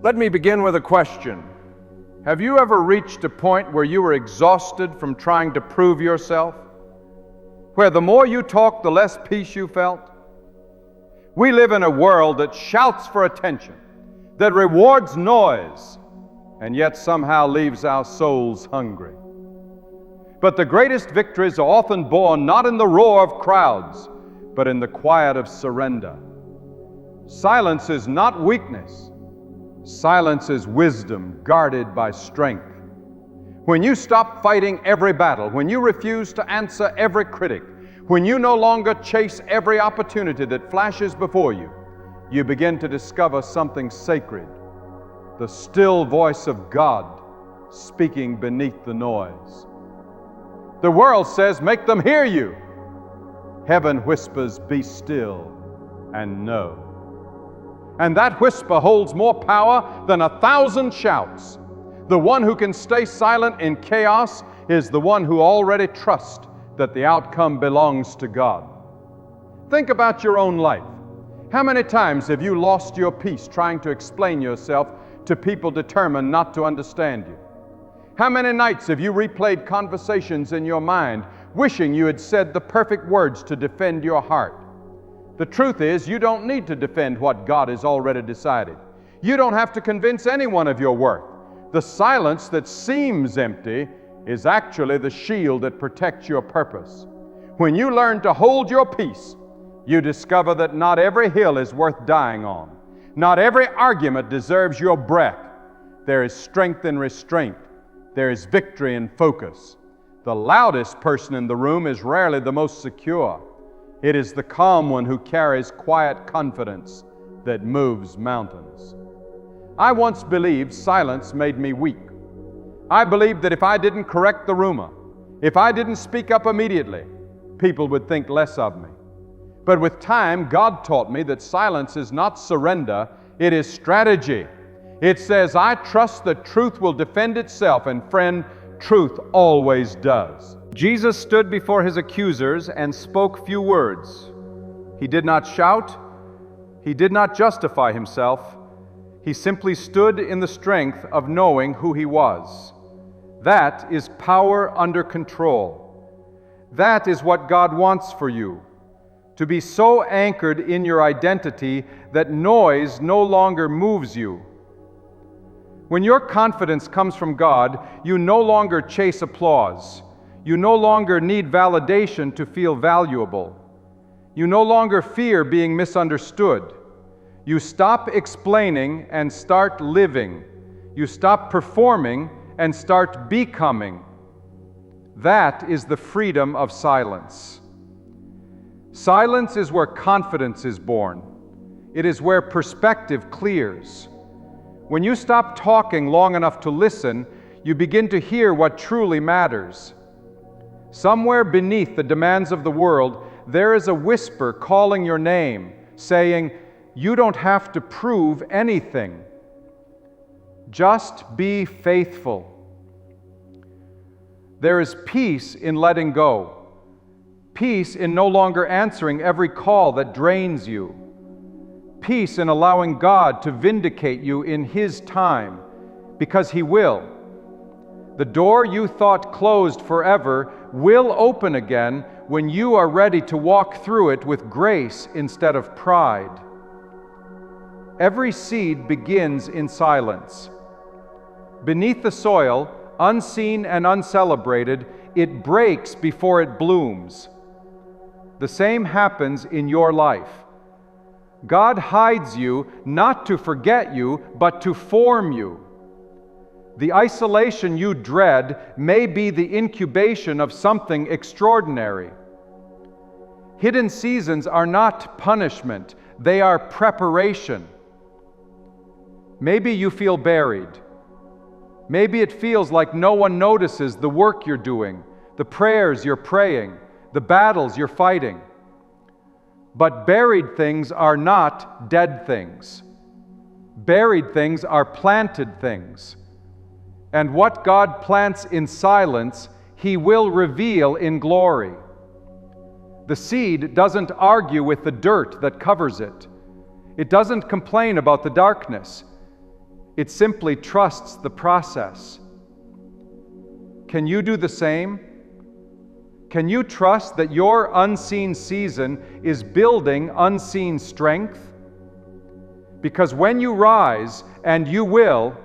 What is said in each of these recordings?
Let me begin with a question. Have you ever reached a point where you were exhausted from trying to prove yourself? Where the more you talked, the less peace you felt? We live in a world that shouts for attention, that rewards noise, and yet somehow leaves our souls hungry. But the greatest victories are often born not in the roar of crowds, but in the quiet of surrender. Silence is not weakness. Silence is wisdom guarded by strength. When you stop fighting every battle, when you refuse to answer every critic, when you no longer chase every opportunity that flashes before you, you begin to discover something sacred, the still voice of God speaking beneath the noise. The world says, make them hear you. Heaven whispers, be still and know. And that whisper holds more power than 1,000 shouts. The one who can stay silent in chaos is the one who already trusts that the outcome belongs to God. Think about your own life. How many times have you lost your peace trying to explain yourself to people determined not to understand you? How many nights have you replayed conversations in your mind, wishing you had said the perfect words to defend your heart? The truth is, you don't need to defend what God has already decided. You don't have to convince anyone of your worth. The silence that seems empty is actually the shield that protects your purpose. When you learn to hold your peace, you discover that not every hill is worth dying on. Not every argument deserves your breath. There is strength in restraint. There is victory in focus. The loudest person in the room is rarely the most secure. It is the calm one who carries quiet confidence that moves mountains. I once believed silence made me weak. I believed that if I didn't correct the rumor, if I didn't speak up immediately, people would think less of me. But with time, God taught me that silence is not surrender, it is strategy. It says, I trust that truth will defend itself, and friend, truth always does. Jesus stood before his accusers and spoke few words. He did not shout. He did not justify himself. He simply stood in the strength of knowing who he was. That is power under control. That is what God wants for you, to be so anchored in your identity that noise no longer moves you. When your confidence comes from God, you no longer chase applause. You no longer need validation to feel valuable. You no longer fear being misunderstood. You stop explaining and start living. You stop performing and start becoming. That is the freedom of silence. Silence is where confidence is born. It is where perspective clears. When you stop talking long enough to listen, you begin to hear what truly matters. Somewhere beneath the demands of the world, there is a whisper calling your name, saying, you don't have to prove anything. Just be faithful. There is peace in letting go. Peace in no longer answering every call that drains you. Peace in allowing God to vindicate you in His time, because He will. The door you thought closed forever will open again when you are ready to walk through it with grace instead of pride. Every seed begins in silence. Beneath the soil, unseen and uncelebrated, it breaks before it blooms. The same happens in your life. God hides you not to forget you, but to form you. The isolation you dread may be the incubation of something extraordinary. Hidden seasons are not punishment, they are preparation. Maybe you feel buried. Maybe it feels like no one notices the work you're doing, the prayers you're praying, the battles you're fighting. But buried things are not dead things. Buried things are planted things. And what God plants in silence, He will reveal in glory. The seed doesn't argue with the dirt that covers it. It doesn't complain about the darkness. It simply trusts the process. Can you do the same? Can you trust that your unseen season is building unseen strength? Because when you rise, and you will,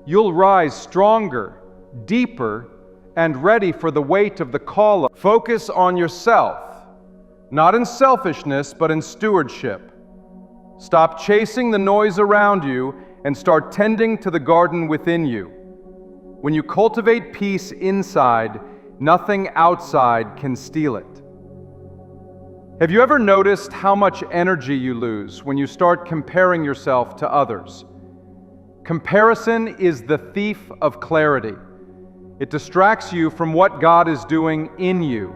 you'll rise stronger, deeper, and ready for the weight of the call. Focus on yourself, not in selfishness, but in stewardship. Stop chasing the noise around you and start tending to the garden within you. When you cultivate peace inside, nothing outside can steal it. Have you ever noticed how much energy you lose when you start comparing yourself to others? Comparison is the thief of clarity. It distracts you from what God is doing in you.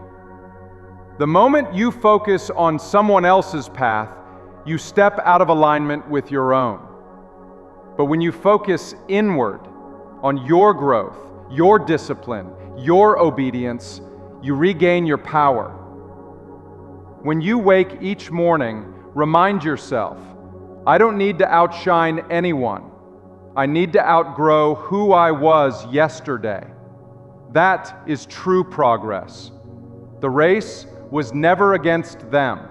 The moment you focus on someone else's path, you step out of alignment with your own. But when you focus inward on your growth, your discipline, your obedience, you regain your power. When you wake each morning, remind yourself, I don't need to outshine anyone. I need to outgrow who I was yesterday. That is true progress. The race was never against them.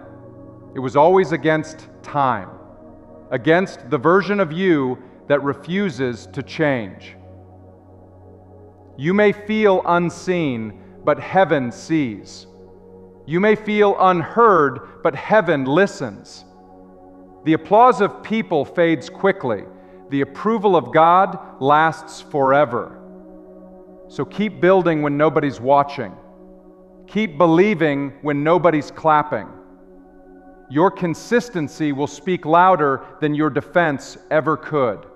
It was always against time, against the version of you that refuses to change. You may feel unseen, but heaven sees. You may feel unheard, but heaven listens. The applause of people fades quickly. The approval of God lasts forever. So keep building when nobody's watching. Keep believing when nobody's clapping. Your consistency will speak louder than your defense ever could.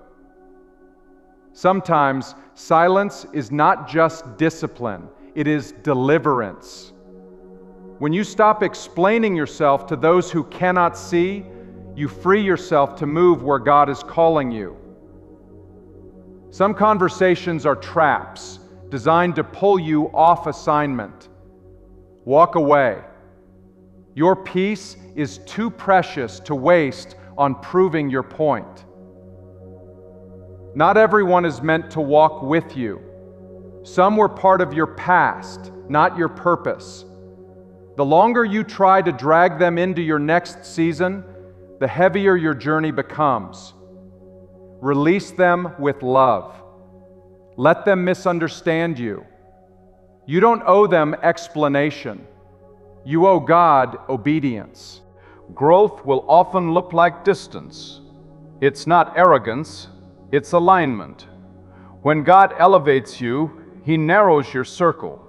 Sometimes silence is not just discipline, it is deliverance. When you stop explaining yourself to those who cannot see, you free yourself to move where God is calling you. Some conversations are traps designed to pull you off assignment. Walk away. Your peace is too precious to waste on proving your point. Not everyone is meant to walk with you. Some were part of your past, not your purpose. The longer you try to drag them into your next season, the heavier your journey becomes. Release them with love. Let them misunderstand you. You don't owe them explanation. You owe God obedience. Growth will often look like distance. It's not arrogance, it's alignment. When God elevates you, He narrows your circle.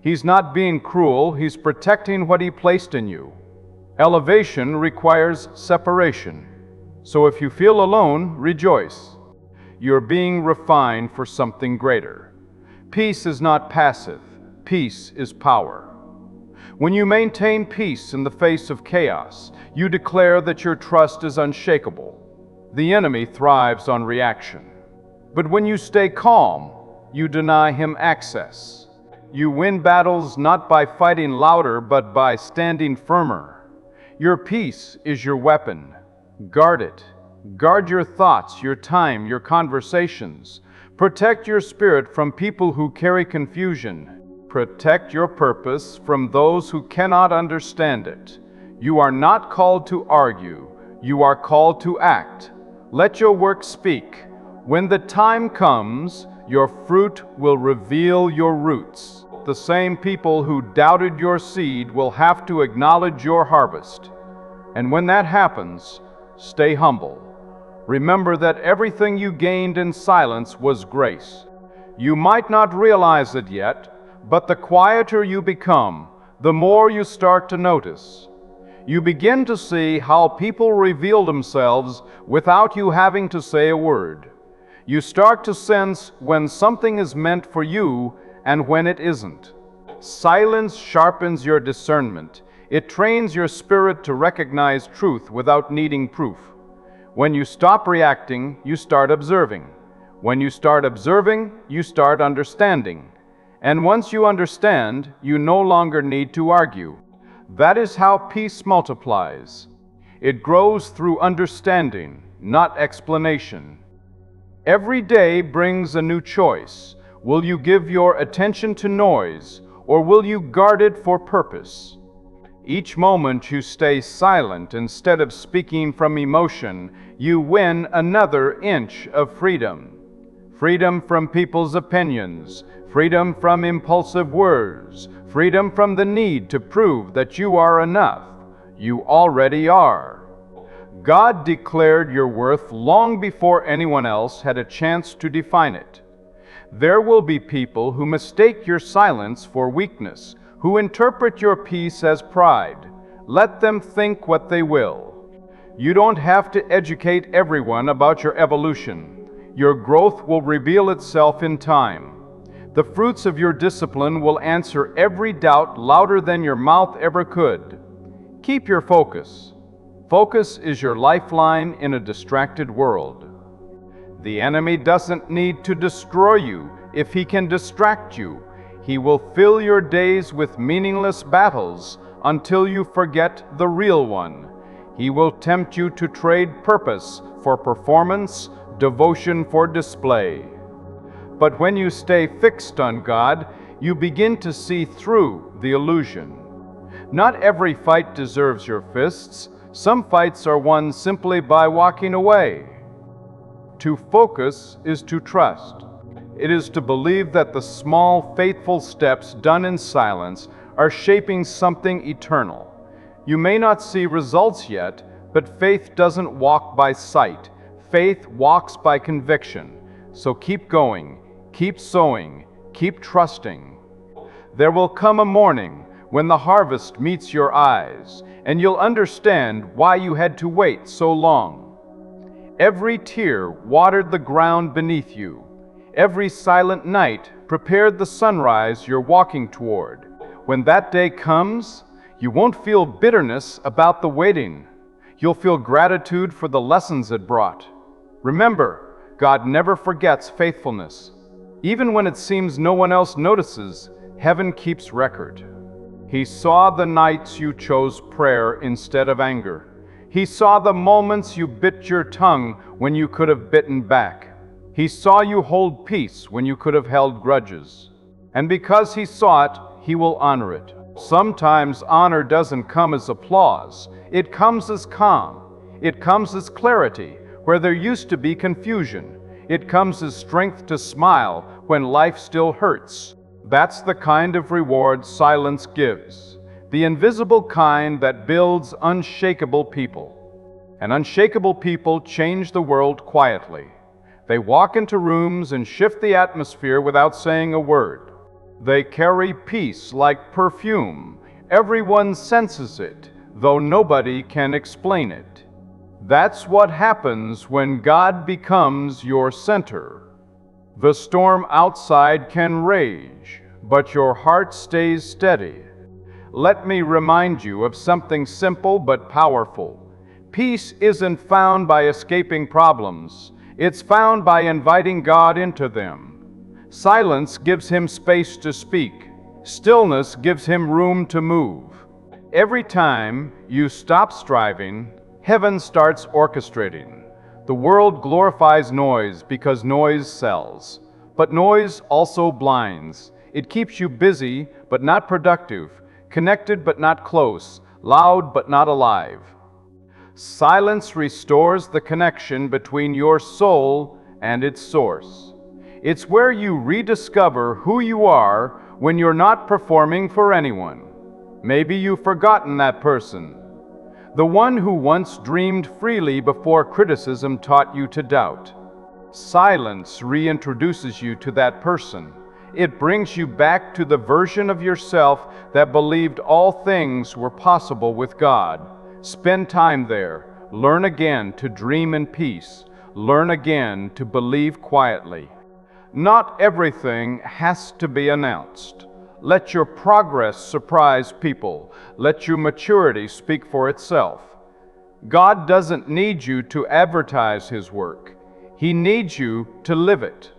He's not being cruel, He's protecting what He placed in you. Elevation requires separation. So if you feel alone, rejoice. You're being refined for something greater. Peace is not passive. Peace is power. When you maintain peace in the face of chaos, you declare that your trust is unshakable. The enemy thrives on reaction. But when you stay calm, you deny him access. You win battles not by fighting louder, but by standing firmer. Your peace is your weapon. Guard it. Guard your thoughts, your time, your conversations. Protect your spirit from people who carry confusion. Protect your purpose from those who cannot understand it. You are not called to argue. You are called to act. Let your work speak. When the time comes, your fruit will reveal your roots. The same people who doubted your seed will have to acknowledge your harvest. And when that happens, stay humble. Remember that everything you gained in silence was grace. You might not realize it yet, but the quieter you become, the more you start to notice. You begin to see how people reveal themselves without you having to say a word. You start to sense when something is meant for you and when it isn't. Silence sharpens your discernment. It trains your spirit to recognize truth without needing proof. When you stop reacting, you start observing. When you start observing, you start understanding. And once you understand, you no longer need to argue. That is how peace multiplies. It grows through understanding, not explanation. Every day brings a new choice. Will you give your attention to noise, or will you guard it for purpose? Each moment you stay silent instead of speaking from emotion, you win another inch of freedom. Freedom from people's opinions, freedom from impulsive words, freedom from the need to prove that you are enough. You already are. God declared your worth long before anyone else had a chance to define it. There will be people who mistake your silence for weakness, who interpret your peace as pride. Let them think what they will. You don't have to educate everyone about your evolution. Your growth will reveal itself in time. The fruits of your discipline will answer every doubt louder than your mouth ever could. Keep your focus. Focus is your lifeline in a distracted world. The enemy doesn't need to destroy you if he can distract you. He will fill your days with meaningless battles until you forget the real one. He will tempt you to trade purpose for performance, devotion for display. But when you stay fixed on God, you begin to see through the illusion. Not every fight deserves your fists. Some fights are won simply by walking away. To focus is to trust. It is to believe that the small, faithful steps done in silence are shaping something eternal. You may not see results yet, but faith doesn't walk by sight. Faith walks by conviction. So keep going, keep sowing, keep trusting. There will come a morning when the harvest meets your eyes, and you'll understand why you had to wait so long. Every tear watered the ground beneath you. Every silent night prepared the sunrise you're walking toward. When that day comes, you won't feel bitterness about the waiting. You'll feel gratitude for the lessons it brought. Remember, God never forgets faithfulness. Even when it seems no one else notices, heaven keeps record. He saw the nights you chose prayer instead of anger. He saw the moments you bit your tongue when you could have bitten back. He saw you hold peace when you could have held grudges. And because he saw it, he will honor it. Sometimes honor doesn't come as applause. It comes as calm. It comes as clarity where there used to be confusion. It comes as strength to smile when life still hurts. That's the kind of reward silence gives. The invisible kind that builds unshakable people. And unshakable people change the world quietly. They walk into rooms and shift the atmosphere without saying a word. They carry peace like perfume. Everyone senses it, though nobody can explain it. That's what happens when God becomes your center. The storm outside can rage, but your heart stays steady. Let me remind you of something simple but powerful. Peace isn't found by escaping problems. It's found by inviting God into them. Silence gives him space to speak. Stillness gives him room to move. Every time you stop striving, heaven starts orchestrating. The world glorifies noise because noise sells. But noise also blinds. It keeps you busy but not productive, connected but not close, loud but not alive. Silence restores the connection between your soul and its source. It's where you rediscover who you are when you're not performing for anyone. Maybe you've forgotten that person. The one who once dreamed freely before criticism taught you to doubt. Silence reintroduces you to that person. It brings you back to the version of yourself that believed all things were possible with God. Spend time there. Learn again to dream in peace. Learn again to believe quietly. Not everything has to be announced. Let your progress surprise people. Let your maturity speak for itself. God doesn't need you to advertise His work. He needs you to live it.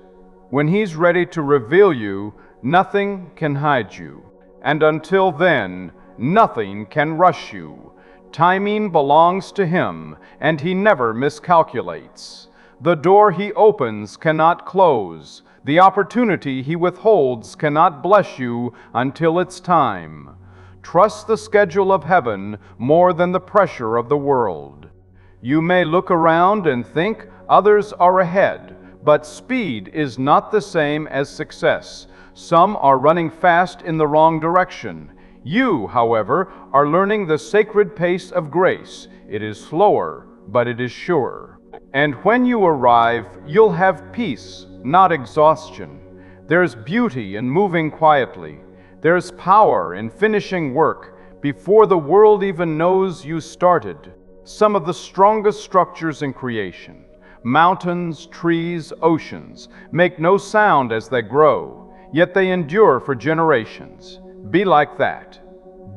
When He's ready to reveal you, nothing can hide you. And until then, nothing can rush you. Timing belongs to Him, and He never miscalculates. The door He opens cannot close. The opportunity He withholds cannot bless you until it's time. Trust the schedule of heaven more than the pressure of the world. You may look around and think others are ahead, but speed is not the same as success. Some are running fast in the wrong direction. You, however, are learning the sacred pace of grace. It is slower, but it is sure. And when you arrive, you'll have peace, not exhaustion. There's beauty in moving quietly. There's power in finishing work before the world even knows you started. Some of the strongest structures in creation, mountains, trees, oceans, make no sound as they grow, yet they endure for generations. Be like that,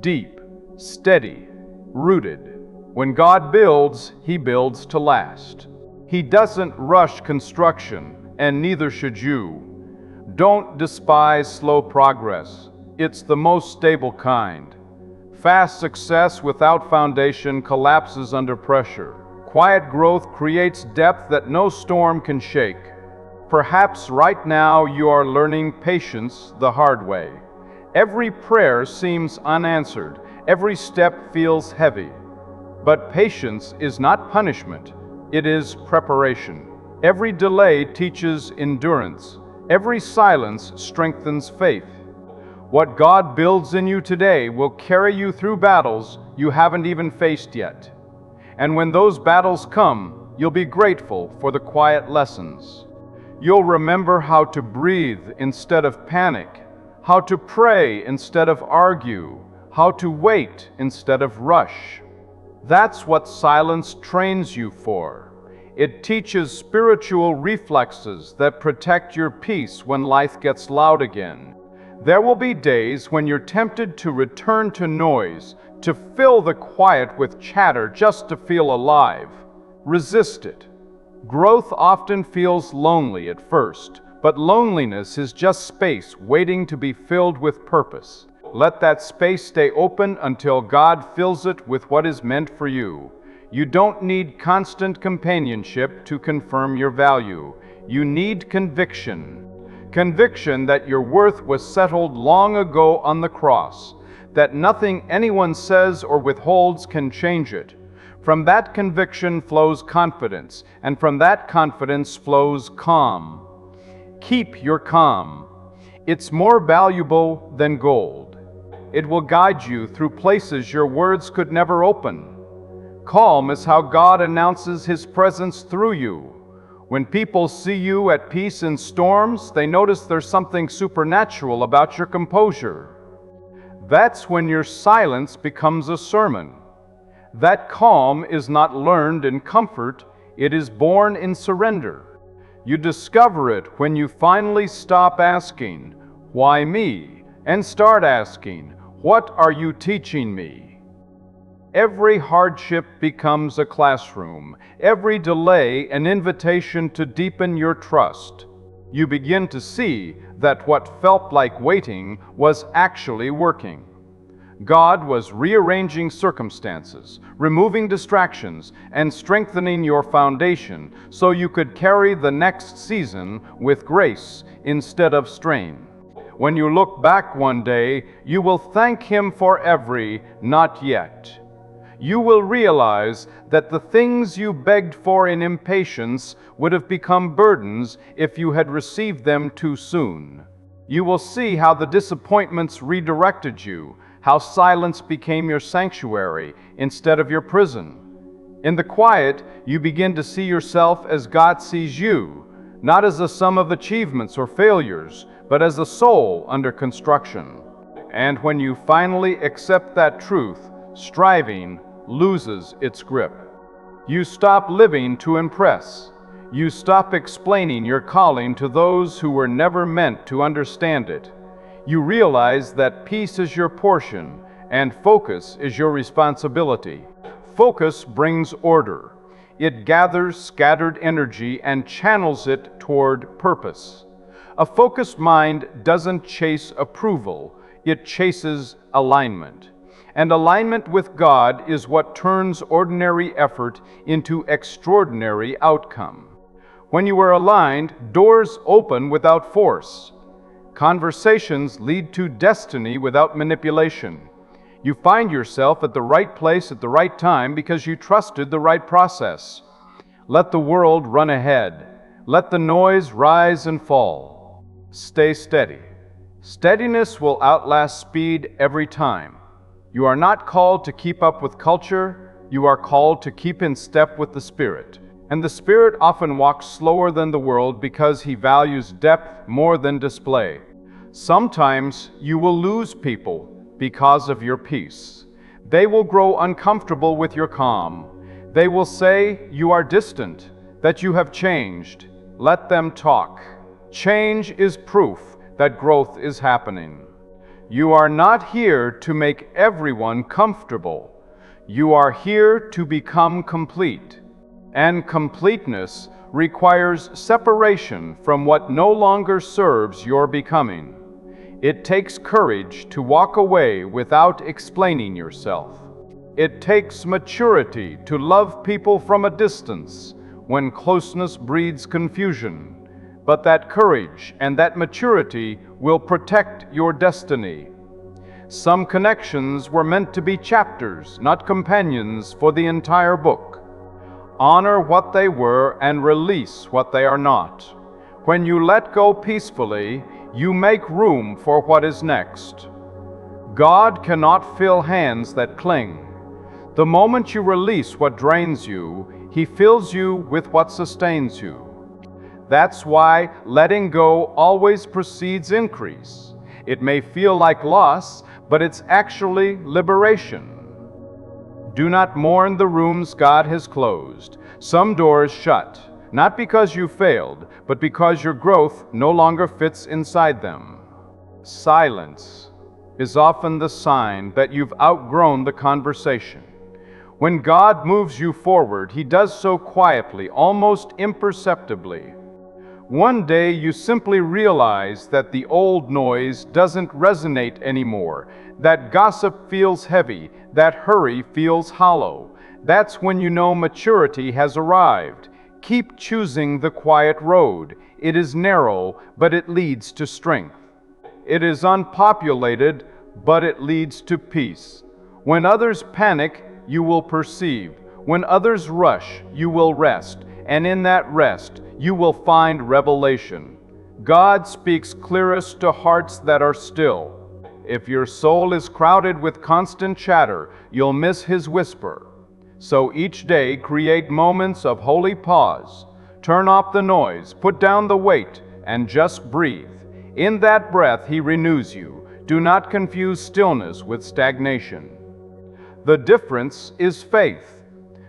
deep, steady, rooted. When God builds, He builds to last. He doesn't rush construction, and neither should you. Don't despise slow progress. It's the most stable kind. Fast success without foundation collapses under pressure. Quiet growth creates depth that no storm can shake. Perhaps right now you are learning patience the hard way. Every prayer seems unanswered. Every step feels heavy. But patience is not punishment. It is preparation. Every delay teaches endurance. Every silence strengthens faith. What God builds in you today will carry you through battles you haven't even faced yet. And when those battles come, you'll be grateful for the quiet lessons. You'll remember how to breathe instead of panic, how to pray instead of argue, how to wait instead of rush. That's what silence trains you for. It teaches spiritual reflexes that protect your peace when life gets loud again. There will be days when you're tempted to return to noise, to fill the quiet with chatter just to feel alive. Resist it. Growth often feels lonely at first, but loneliness is just space waiting to be filled with purpose. Let that space stay open until God fills it with what is meant for you. You don't need constant companionship to confirm your value. You need conviction. Conviction that your worth was settled long ago on the cross, that nothing anyone says or withholds can change it. From that conviction flows confidence, and from that confidence flows calm. Keep your calm. It's more valuable than gold. It will guide you through places your words could never open. Calm is how God announces His presence through you. When people see you at peace in storms, they notice there's something supernatural about your composure. That's when your silence becomes a sermon. That calm is not learned in comfort, it is born in surrender. You discover it when you finally stop asking, "Why me?" and start asking, "What are you teaching me?" Every hardship becomes a classroom, every delay an invitation to deepen your trust. You begin to see that what felt like waiting was actually working. God was rearranging circumstances, removing distractions, and strengthening your foundation so you could carry the next season with grace instead of strain. When you look back one day, you will thank Him for every "not yet." You will realize that the things you begged for in impatience would have become burdens if you had received them too soon. You will see how the disappointments redirected you, how silence became your sanctuary instead of your prison. In the quiet, you begin to see yourself as God sees you, not as a sum of achievements or failures, but as a soul under construction. And when you finally accept that truth, striving loses its grip. You stop living to impress. You stop explaining your calling to those who were never meant to understand it. You realize that peace is your portion and focus is your responsibility. Focus brings order. It gathers scattered energy and channels it toward purpose. A focused mind doesn't chase approval, it chases alignment. And alignment with God is what turns ordinary effort into extraordinary outcome. When you are aligned, doors open without force. Conversations lead to destiny without manipulation. You find yourself at the right place at the right time because you trusted the right process. Let the world run ahead. Let the noise rise and fall. Stay steady. Steadiness will outlast speed every time. You are not called to keep up with culture. You are called to keep in step with the Spirit. And the Spirit often walks slower than the world because He values depth more than display. Sometimes you will lose people because of your peace. They will grow uncomfortable with your calm. They will say you are distant, that you have changed. Let them talk. Change is proof that growth is happening. You are not here to make everyone comfortable. You are here to become complete. And completeness requires separation from what no longer serves your becoming. It takes courage to walk away without explaining yourself. It takes maturity to love people from a distance when closeness breeds confusion. But that courage and that maturity will protect your destiny. Some connections were meant to be chapters, not companions for the entire book. Honor what they were and release what they are not. When you let go peacefully, you make room for what is next. God cannot fill hands that cling. The moment you release what drains you, He fills you with what sustains you. That's why letting go always precedes increase. It may feel like loss, but it's actually liberation. Do not mourn the rooms God has closed. Some doors shut, not because you failed, but because your growth no longer fits inside them. Silence is often the sign that you've outgrown the conversation. When God moves you forward, He does so quietly, almost imperceptibly. One day you simply realize that the old noise doesn't resonate anymore, that gossip feels heavy, that hurry feels hollow. That's when you know maturity has arrived. Keep choosing the quiet road. It is narrow, but it leads to strength. It is unpopulated, but it leads to peace. When others panic, you will perceive. When others rush, you will rest. And in that rest, you will find revelation. God speaks clearest to hearts that are still. If your soul is crowded with constant chatter, you'll miss His whisper. So each day, create moments of holy pause. Turn off the noise, put down the weight, and just breathe. In that breath, He renews you. Do not confuse stillness with stagnation. The difference is faith.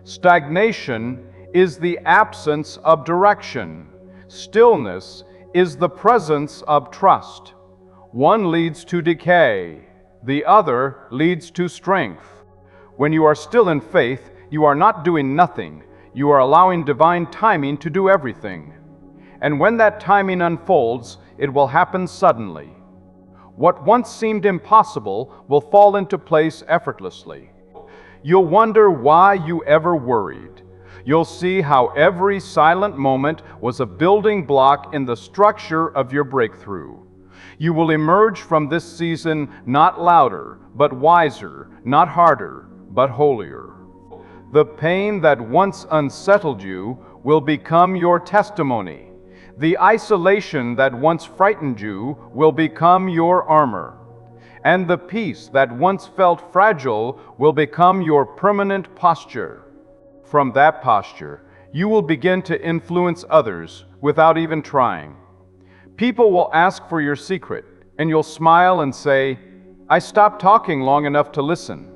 Stagnation is the absence of direction. Stillness is the presence of trust. One leads to decay, the other leads to strength. When you are still in faith, you are not doing nothing. You are allowing divine timing to do everything. And when that timing unfolds, it will happen suddenly. What once seemed impossible will fall into place effortlessly. You'll wonder why you ever worried. You'll see how every silent moment was a building block in the structure of your breakthrough. You will emerge from this season not louder, but wiser, not harder, but holier. The pain that once unsettled you will become your testimony. The isolation that once frightened you will become your armor. And the peace that once felt fragile will become your permanent posture. From that posture, you will begin to influence others without even trying. People will ask for your secret, and you'll smile and say, "I stopped talking long enough to listen."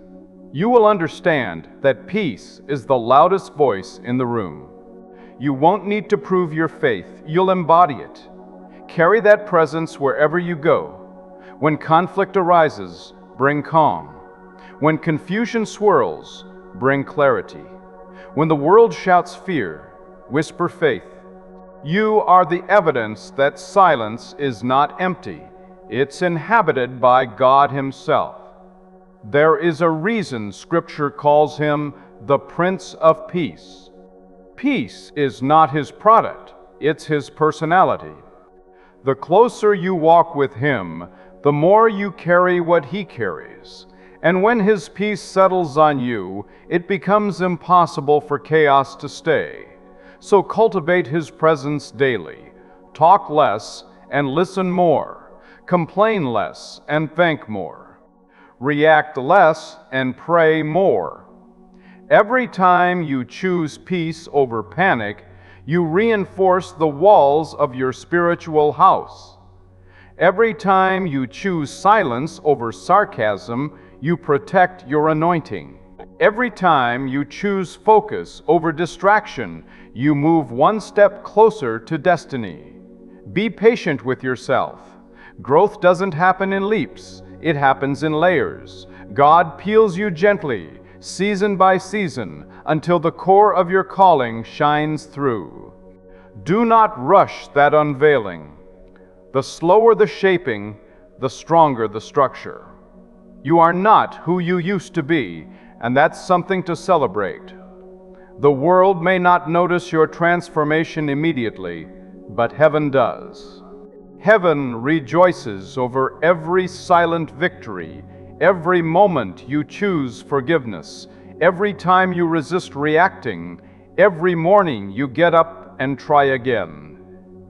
You will understand that peace is the loudest voice in the room. You won't need to prove your faith, you'll embody it. Carry that presence wherever you go. When conflict arises, bring calm. When confusion swirls, bring clarity. When the world shouts fear, whisper faith. You are the evidence that silence is not empty. It's inhabited by God Himself. There is a reason Scripture calls Him the Prince of Peace. Peace is not His product. it's His personality. The closer you walk with Him, the more you carry what He carries. And when His peace settles on you, it becomes impossible for chaos to stay. So cultivate His presence daily. Talk less and listen more. Complain less and thank more. React less and pray more. Every time you choose peace over panic, you reinforce the walls of your spiritual house. Every time you choose silence over sarcasm, you protect your anointing. Every time you choose focus over distraction, you move one step closer to destiny. Be patient with yourself. Growth doesn't happen in leaps, it happens in layers. God peels you gently, season by season, until the core of your calling shines through. Do not rush that unveiling. The slower the shaping, the stronger the structure. You are not who you used to be, and that's something to celebrate. The world may not notice your transformation immediately, but heaven does. Heaven rejoices over every silent victory, every moment you choose forgiveness, every time you resist reacting, every morning you get up and try again.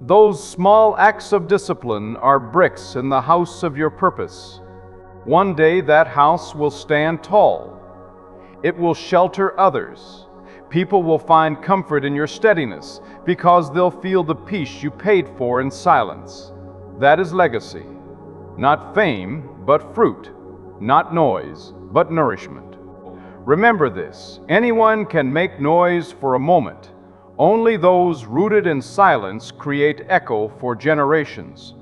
Those small acts of discipline are bricks in the house of your purpose. One day that house will stand tall. It will shelter others. People will find comfort in your steadiness because they'll feel the peace you paid for in silence. That is legacy. Not fame, but fruit. Not noise, but nourishment. Remember this: anyone can make noise for a moment. Only those rooted in silence create echo for generations.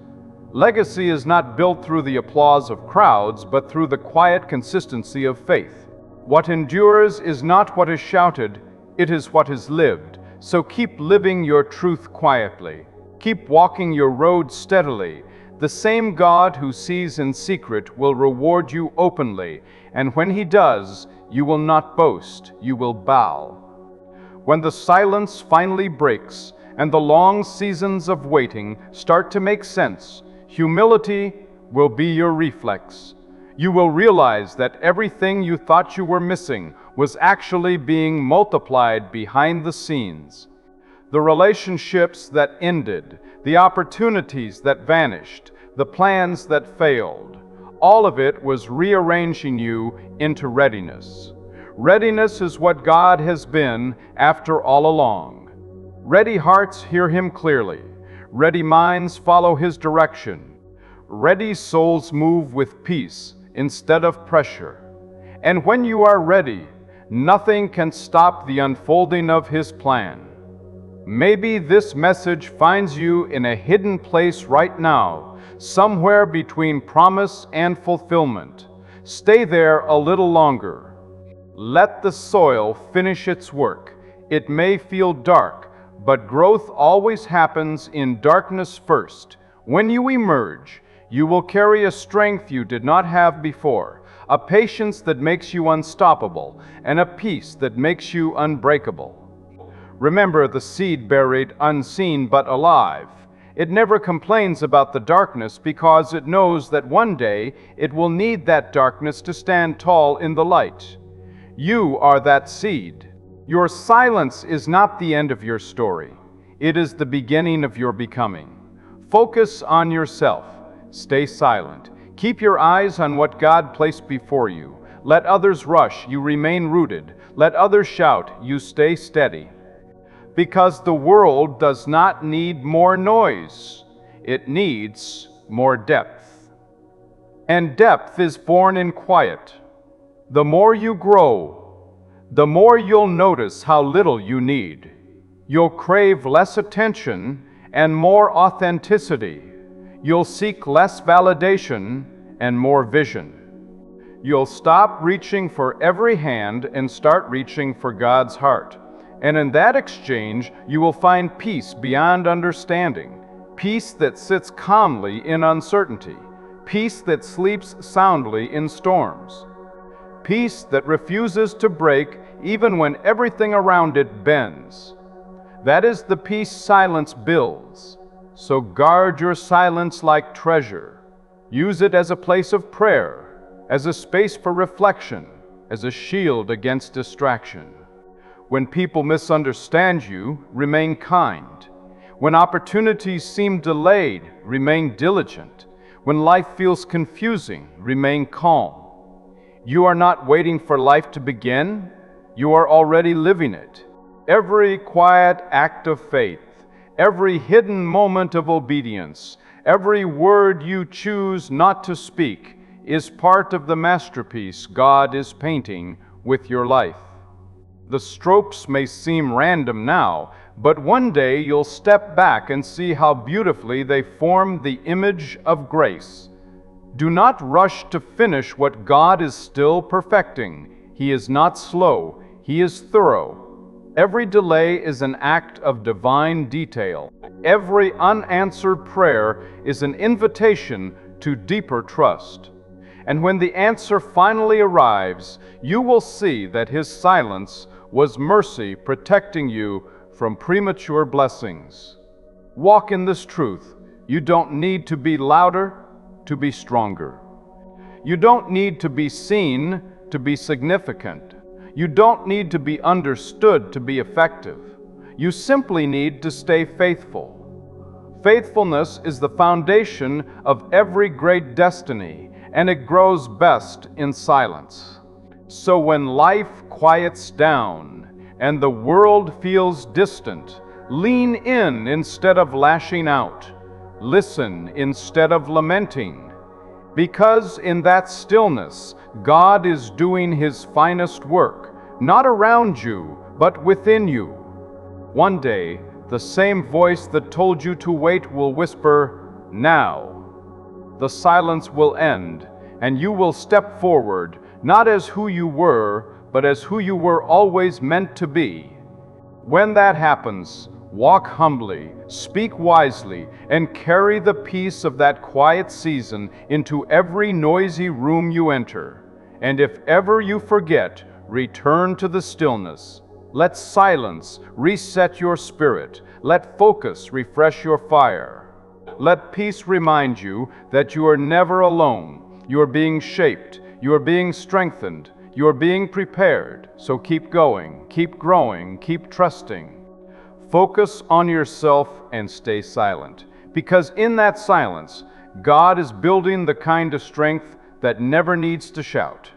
Legacy is not built through the applause of crowds, but through the quiet consistency of faith. What endures is not what is shouted, it is what is lived. So keep living your truth quietly. Keep walking your road steadily. The same God who sees in secret will reward you openly, and when He does, you will not boast, you will bow. When the silence finally breaks and the long seasons of waiting start to make sense, humility will be your reflex. You will realize that everything you thought you were missing was actually being multiplied behind the scenes. The relationships that ended, the opportunities that vanished, the plans that failed, all of it was rearranging you into readiness. Readiness is what God has been after all along. Ready hearts hear Him clearly. Ready minds follow His direction. Ready souls move with peace instead of pressure. And when you are ready, nothing can stop the unfolding of His plan. Maybe this message finds you in a hidden place right now, somewhere between promise and fulfillment. Stay there a little longer. Let the soil finish its work. It may feel dark, but growth always happens in darkness first. When you emerge, you will carry a strength you did not have before, a patience that makes you unstoppable, and a peace that makes you unbreakable. Remember the seed buried unseen but alive. It never complains about the darkness because it knows that one day it will need that darkness to stand tall in the light. You are that seed. Your silence is not the end of your story. It is the beginning of your becoming. Focus on yourself. Stay silent. Keep your eyes on what God placed before you. Let others rush, you remain rooted. Let others shout, you stay steady. Because the world does not need more noise. It needs more depth. And depth is born in quiet. The more you grow, the more you'll notice how little you need. You'll crave less attention and more authenticity. You'll seek less validation and more vision. You'll stop reaching for every hand and start reaching for God's heart. And in that exchange, you will find peace beyond understanding, peace that sits calmly in uncertainty, peace that sleeps soundly in storms, peace that refuses to break even when everything around it bends. That is the peace silence builds. So guard your silence like treasure. Use it as a place of prayer, as a space for reflection, as a shield against distraction. When people misunderstand you, remain kind. When opportunities seem delayed, remain diligent. When life feels confusing, remain calm. You are not waiting for life to begin, you are already living it. Every quiet act of faith, every hidden moment of obedience, every word you choose not to speak is part of the masterpiece God is painting with your life. The strokes may seem random now, but one day you'll step back and see how beautifully they form the image of grace. Do not rush to finish what God is still perfecting. He is not slow, He is thorough. Every delay is an act of divine detail. Every unanswered prayer is an invitation to deeper trust. And when the answer finally arrives, you will see that His silence was mercy protecting you from premature blessings. Walk in this truth. You don't need to be louder to be stronger. You don't need to be seen to be significant. You don't need to be understood to be effective. You simply need to stay faithful. Faithfulness is the foundation of every great destiny, and it grows best in silence. So when life quiets down and the world feels distant, lean in instead of lashing out. Listen instead of lamenting. Because in that stillness, God is doing His finest work, not around you, but within you. One day, the same voice that told you to wait will whisper, "Now." The silence will end, and you will step forward, not as who you were, but as who you were always meant to be. When that happens, walk humbly, speak wisely, and carry the peace of that quiet season into every noisy room you enter. And if ever you forget, return to the stillness. Let silence reset your spirit. Let focus refresh your fire. Let peace remind you that you are never alone. You are being shaped. You are being strengthened. You are being prepared. So keep going, keep growing, keep trusting. Focus on yourself and stay silent, because in that silence, God is building the kind of strength that never needs to shout.